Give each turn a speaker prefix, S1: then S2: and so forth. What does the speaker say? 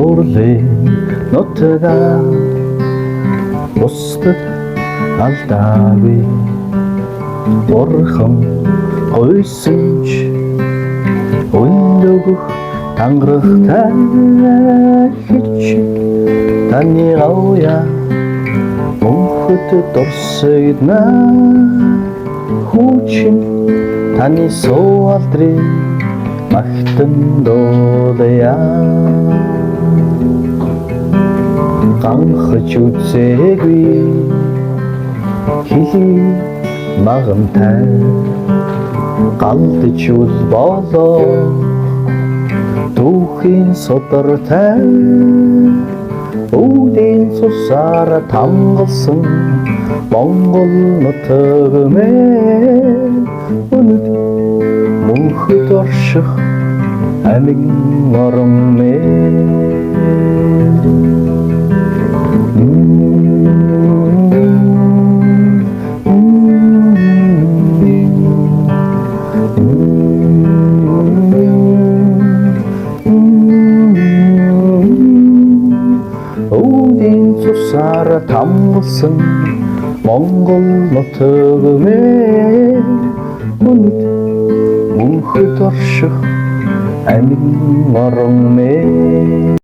S1: Уурлын нутгаа бусдад алдаагүй Бурхан гойсон ч өндөгөх тангарахтай хич таны гавья мөнхөд дурсагна хүчин таны соалдрыг магтан дуулая ганхаж үзээгүй хилий магамтай галдж үл болоо түүхийн судартай үүдийн цусаар тамгалсан Монгол нутагмээ өнөд мөнхөд орших амин орон мээ үүдийн цусаар тамгалсан Монгол нутагмээ өнөд мөнхөд орших амин орон мээ